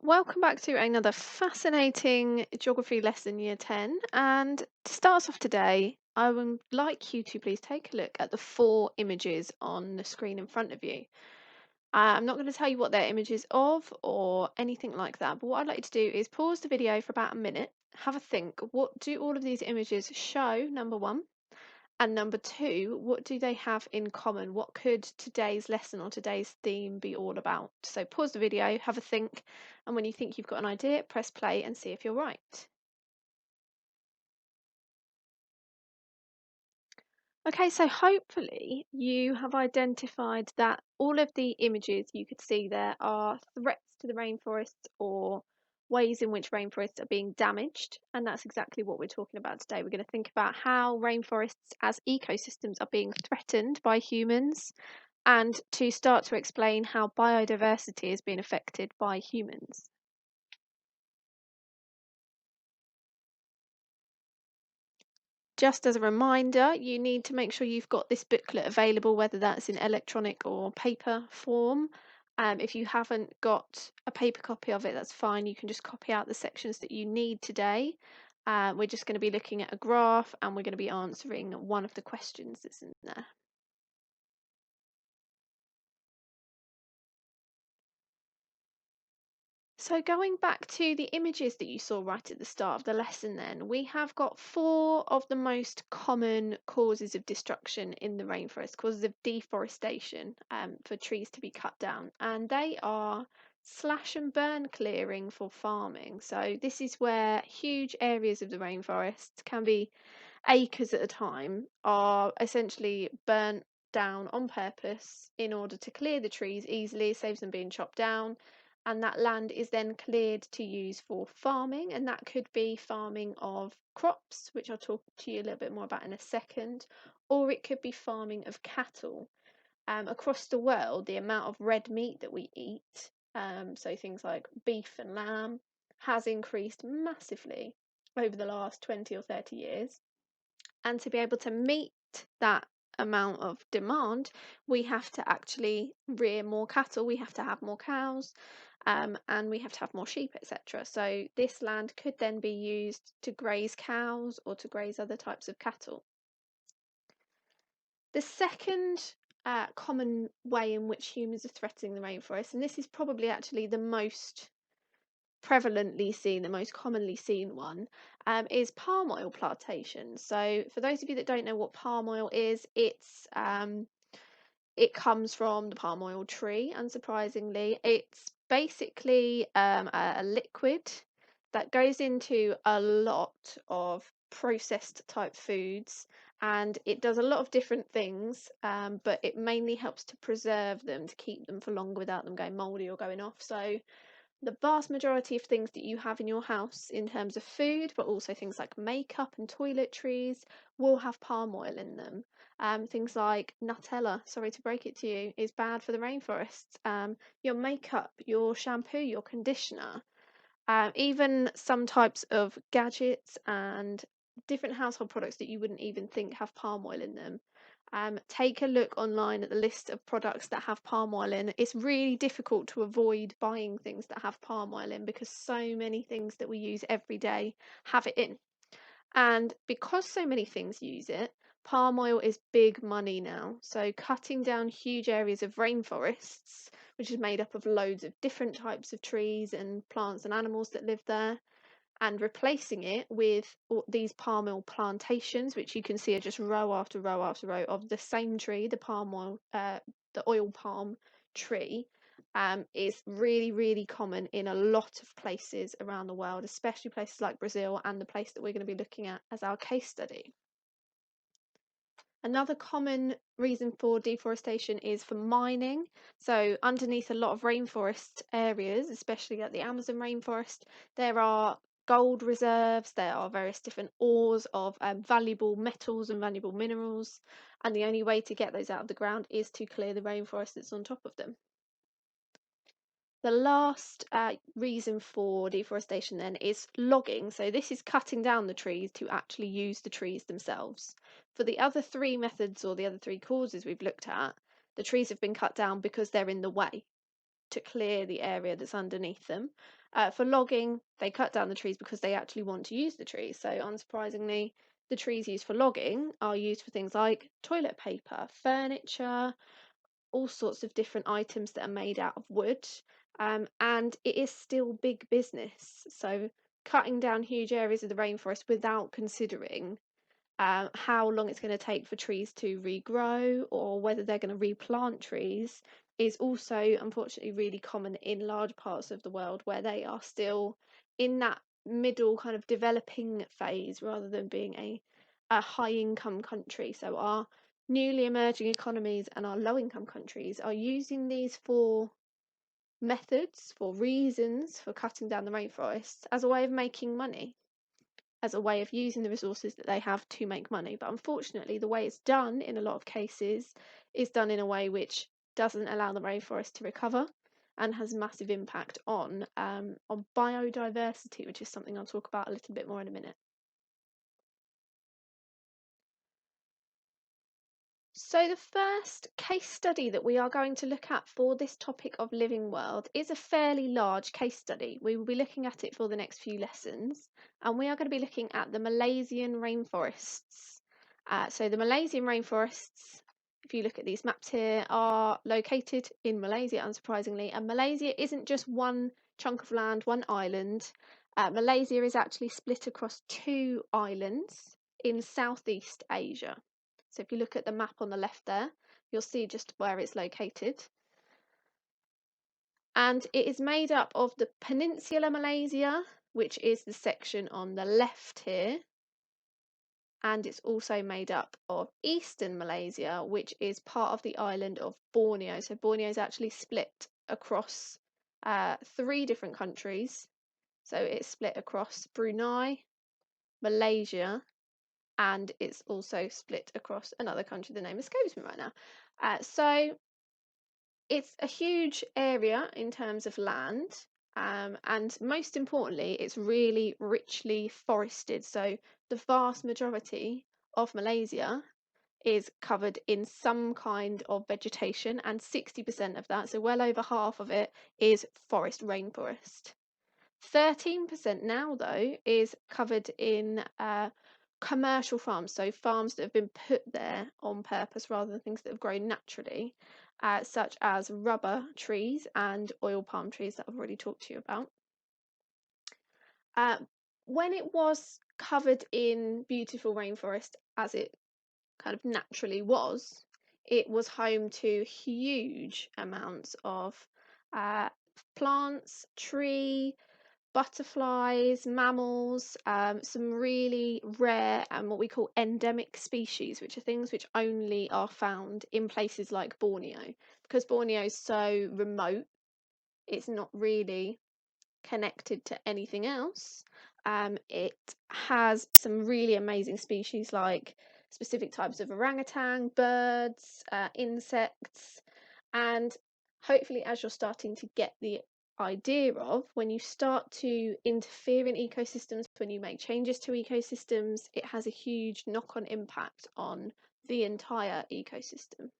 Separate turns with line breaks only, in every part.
Welcome back to another fascinating geography lesson, year 10. And to start us off today, I would like you to please take a look at the four images on the screen in front of you. I'm not going to tell you what they're images of or anything like that, but what I'd like you to do is pause the video for about a minute, have a think. What do all of these images show, number one? And number two, what do they have in common? What could today's lesson or today's theme be all about? So pause the video, have a think, and when you think you've got an idea, press play and see if you're right. Okay, so hopefully you have identified that all of the images you could see there are threats to the rainforests or ways in which rainforests are being damaged. And that's exactly what we're talking about today. We're going to think about how rainforests as ecosystems are being threatened by humans and to start to explain how biodiversity is being affected by humans. Just as a reminder, you need to make sure you've got this booklet available, whether that's in electronic or paper form. If you haven't got a paper copy of it, that's fine. You can just copy out the sections that you need today. We're just going to be looking at a graph and we're going to be answering one of the questions that's in there. So going back to the images that you saw right at the start of the lesson then, we have got four of the most common causes of destruction in the rainforest, causes of deforestation for trees to be cut down. And they are slash and burn clearing for farming. So this is where huge areas of the rainforest, can be acres at a time, are essentially burnt down on purpose in order to clear the trees easily, saves them being chopped down, and that land is then cleared to use for farming, and that could be farming of crops, which I'll talk to you a little bit more about in a second, or it could be farming of cattle. Across the world, the amount of red meat that we eat, so things like beef and lamb, has increased massively over the last 20 or 30 years. And to be able to meet that amount of demand, we have to actually rear more cattle, we have to have more cows, and we have to have more sheep, etc. So this land could then be used to graze cows or to graze other types of cattle. The second common way in which humans are threatening the rainforest, and this is probably actually the most prevalently seen, the most commonly seen one, is palm oil plantation. So for those of you that don't know what palm oil is, it comes from the palm oil tree, unsurprisingly. It's basically a liquid that goes into a lot of processed type foods, and it does a lot of different things, but it mainly helps to preserve them, to keep them for longer without them going moldy or going off. So the vast majority of things that you have in your house in terms of food, but also things like makeup and toiletries, will have palm oil in them. Things like Nutella, sorry to break it to you, is bad for the rainforests. Your makeup, your shampoo, your conditioner, even some types of gadgets and different household products that you wouldn't even think have palm oil in them. Take a look online at the list of products that have palm oil in. It's really difficult to avoid buying things that have palm oil in because so many things that we use every day have it in. And because so many things use it, palm oil is big money now. So cutting down huge areas of rainforests, which is made up of loads of different types of trees and plants and animals that live there, and replacing it with these palm oil plantations, which you can see are just row after row after row of the same tree, the oil palm tree, is really, really common in a lot of places around the world, especially places like Brazil and the place that we're going to be looking at as our case study. Another common reason for deforestation is for mining. So underneath a lot of rainforest areas, especially at the Amazon rainforest, there are gold reserves, there are various different ores of valuable metals and valuable minerals, and the only way to get those out of the ground is to clear the rainforest that's on top of them. The last reason for deforestation then is logging. So this is cutting down the trees to actually use the trees themselves. For the other three methods or the other three causes we've looked at, the trees have been cut down because they're in the way to clear the area that's underneath them. For logging, they cut down the trees because they actually want to use the trees. So unsurprisingly, the trees used for logging are used for things like toilet paper, furniture, all sorts of different items that are made out of wood. And it is still big business. So cutting down huge areas of the rainforest without considering how long it's going to take for trees to regrow or whether they're going to replant trees is also unfortunately really common in large parts of the world where they are still in that middle kind of developing phase rather than being a high income country. So our newly emerging economies and our low income countries are using these for methods, for reasons for cutting down the rainforests as a way of making money, as a way of using the resources that they have to make money. But unfortunately, the way it's done in a lot of cases is done in a way which doesn't allow the rainforest to recover and has massive impact on biodiversity, which is something I'll talk about a little bit more in a minute. So the first case study that we are going to look at for this topic of living world is a fairly large case study. We will be looking at it for the next few lessons, and we are going to be looking at the Malaysian rainforests. So the Malaysian rainforests, if you look at these maps here, are located in Malaysia, unsurprisingly, and Malaysia isn't just one chunk of land, one island. Malaysia is actually split across 2 islands in Southeast Asia. So if you look at the map on the left there, you'll see just where it's located. And it is made up of the Peninsular Malaysia, which is the section on the left here. And it's also made up of Eastern Malaysia, which is part of the island of Borneo. So Borneo is actually split across 3 different countries. So it's split across Brunei, Malaysia, and it's also split across another country. The name escapes me right now. So it's a huge area in terms of land, and most importantly, it's really richly forested. So the vast majority of Malaysia is covered in some kind of vegetation, and 60% of that, so well over half of it, is forest rainforest. 13% now, though, is covered in commercial farms, so farms that have been put there on purpose rather than things that have grown naturally, such as rubber trees and oil palm trees that I've already talked to you about. When it was covered in beautiful rainforest, as it kind of naturally was, it was home to huge amounts of plants, tree, butterflies, mammals, some really rare and what we call endemic species, which are things which only are found in places like Borneo. Because Borneo is so remote, it's not really connected to anything else. It has some really amazing species like specific types of orangutan, birds, insects, and hopefully, as you're starting to get the idea of, when you start to interfere in ecosystems, when you make changes to ecosystems, it has a huge knock-on impact on the entire ecosystem.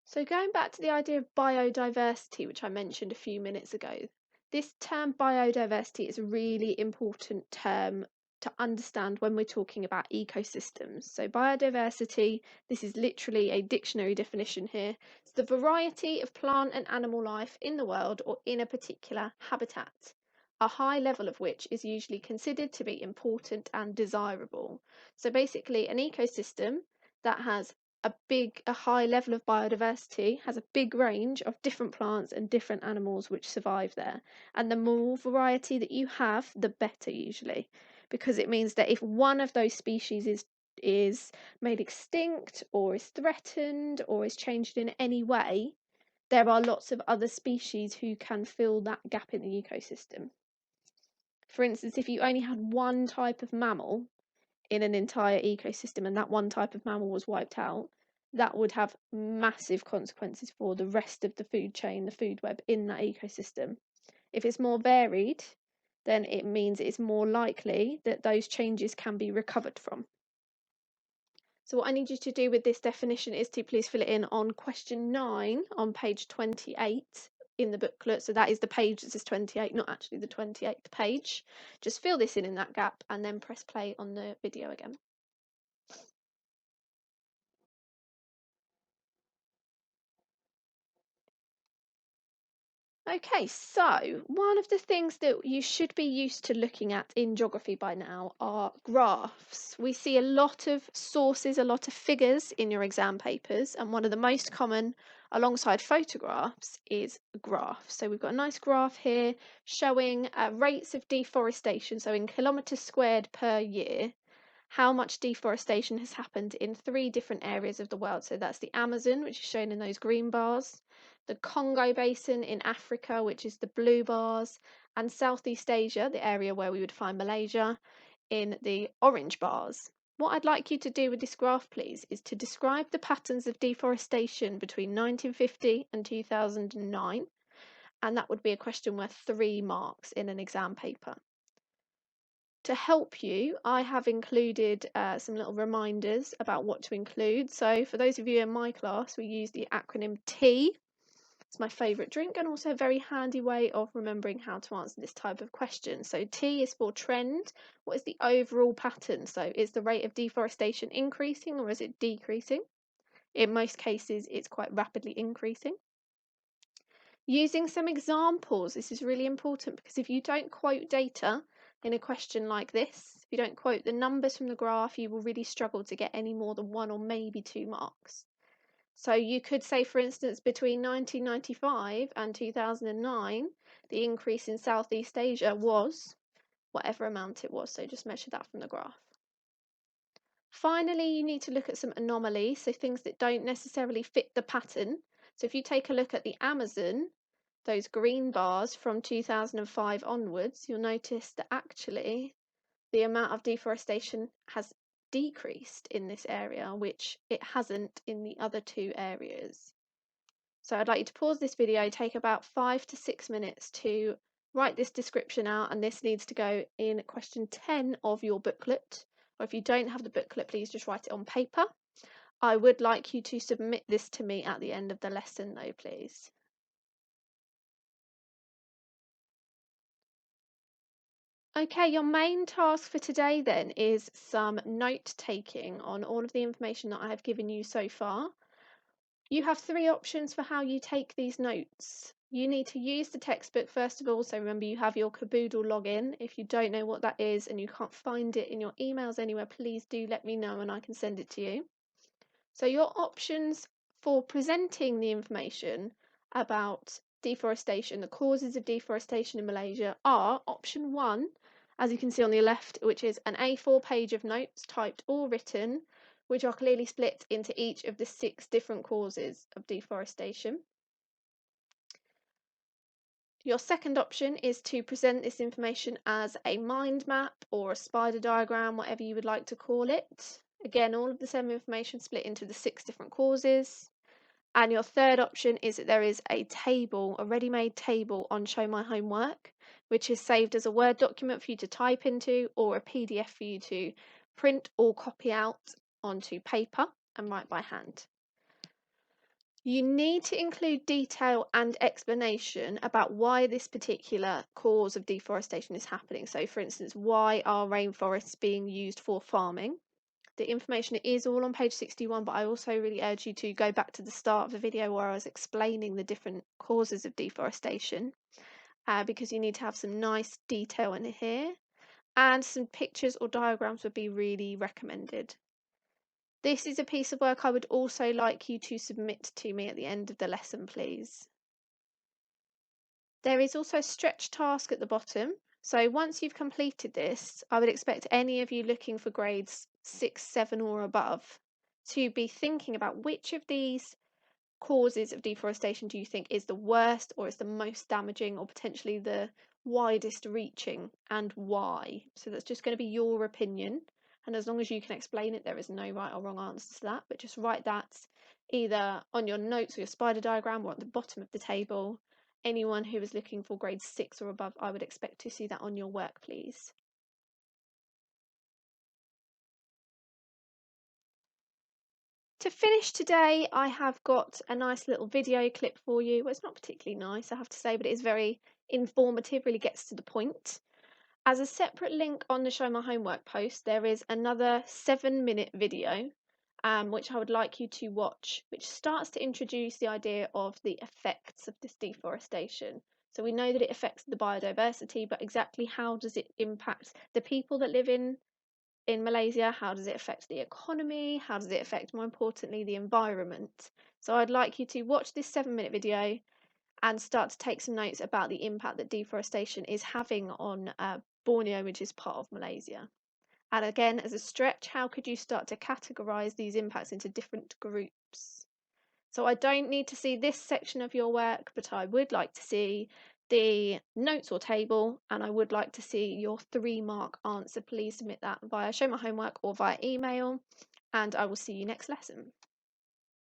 So going back to the idea of biodiversity, which I mentioned a few minutes ago, this term biodiversity is a really important term to understand when we're talking about ecosystems. So biodiversity, this is literally a dictionary definition here. It's the variety of plant and animal life in the world or in a particular habitat, a high level of which is usually considered to be important and desirable. So basically an ecosystem that has a high level of biodiversity has a big range of different plants and different animals which survive there. And the more variety that you have, the better usually, because it means that if one of those species is made extinct or is threatened or is changed in any way, there are lots of other species who can fill that gap in the ecosystem. For instance, if you only had one type of mammal in an entire ecosystem and that one type of mammal was wiped out, that would have massive consequences for the rest of the food chain, the food web in that ecosystem. If it's more varied, then it means it's more likely that those changes can be recovered from. So what I need you to do with this definition is to please fill it in on question 9 on page 28 in the booklet. So that is the page that says 28, not actually the 28th page. Just fill this in that gap and then press play on the video again. Okay, so one of the things that you should be used to looking at in geography by now are graphs. We see a lot of sources, a lot of figures in your exam papers, and one of the most common alongside photographs is a graph. So we've got a nice graph here showing rates of deforestation, so in kilometres squared per year, how much deforestation has happened in 3 different areas of the world. So that's the Amazon, which is shown in those green bars, the Congo Basin in Africa, which is the blue bars, and Southeast Asia, the area where we would find Malaysia, in the orange bars. What I'd like you to do with this graph, please, is to describe the patterns of deforestation between 1950 and 2009, and that would be a question worth 3 marks in an exam paper. To help you, I have included some little reminders about what to include. So for those of you in my class, we use the acronym T. It's my favourite drink and also a very handy way of remembering how to answer this type of question. So T is for trend. What is the overall pattern? So is the rate of deforestation increasing or is it decreasing? In most cases, it's quite rapidly increasing. Using some examples, this is really important because if you don't quote data in a question like this, if you don't quote the numbers from the graph, you will really struggle to get any more than 1 or maybe 2 marks. So you could say, for instance, between 1995 and 2009, the increase in Southeast Asia was whatever amount it was. So just measure that from the graph. Finally, you need to look at some anomalies, so things that don't necessarily fit the pattern. So if you take a look at the Amazon, those green bars from 2005 onwards, you'll notice that actually the amount of deforestation has decreased in this area, which it hasn't in the other 2 areas. So I'd like you to pause this video, take about 5 to 6 minutes to write this description out, and this needs to go in question 10 of your booklet. Or if you don't have the booklet, please just write it on paper. I would like you to submit this to me at the end of the lesson though, please. Okay, your main task for today then is some note taking on all of the information that I have given you so far. You have 3 options for how you take these notes. You need to use the textbook first of all, so remember you have your Caboodle login. If you don't know what that is and you can't find it in your emails anywhere, please do let me know and I can send it to you. So your options for presenting the information about deforestation, the causes of deforestation in Malaysia are option 1, as you can see on the left, which is an A4 page of notes typed or written, which are clearly split into each of the 6 different causes of deforestation. Your second option is to present this information as a mind map or a spider diagram, whatever you would like to call it. Again, all of the same information split into the 6 different causes. And your third option is that there is a table, a ready-made table on Show My Homework, which is saved as a Word document for you to type into or a PDF for you to print or copy out onto paper and write by hand. You need to include detail and explanation about why this particular cause of deforestation is happening. So, for instance, why are rainforests being used for farming? The information is all on page 61, but I also really urge you to go back to the start of the video where I was explaining the different causes of deforestation, because you need to have some nice detail in here, and some pictures or diagrams would be really recommended. This is a piece of work I would also like you to submit to me at the end of the lesson, please. There is also a stretch task at the bottom. So once you've completed this, I would expect any of you looking for grades 6, 7 or above to be thinking about which of these causes of deforestation do you think is the worst or is the most damaging or potentially the widest reaching and why. So that's just going to be your opinion. And as long as you can explain it, there is no right or wrong answer to that. But just write that either on your notes or your spider diagram or at the bottom of the table. Anyone who is looking for grade 6 or above, I would expect to see that on your work, please. To finish today, I have got a nice little video clip for you. Well, it's not particularly nice, I have to say, but it is very informative, really gets to the point. As a separate link on the Show My Homework post, there is another 7-minute video, which I would like you to watch, which starts to introduce the idea of the effects of this deforestation. So we know that it affects the biodiversity, but exactly how does it impact the people that live in Malaysia? How does it affect the economy? How does it affect, more importantly, the environment? So I'd like you to watch this 7-minute video and start to take some notes about the impact that deforestation is having on Borneo, which is part of Malaysia. And again, as a stretch, how could you start to categorize these impacts into different groups? So I don't need to see this section of your work, but I would like to see the notes or table, and I would like to see your 3-mark answer. Please submit that via Show My Homework or via email, and I will see you next lesson.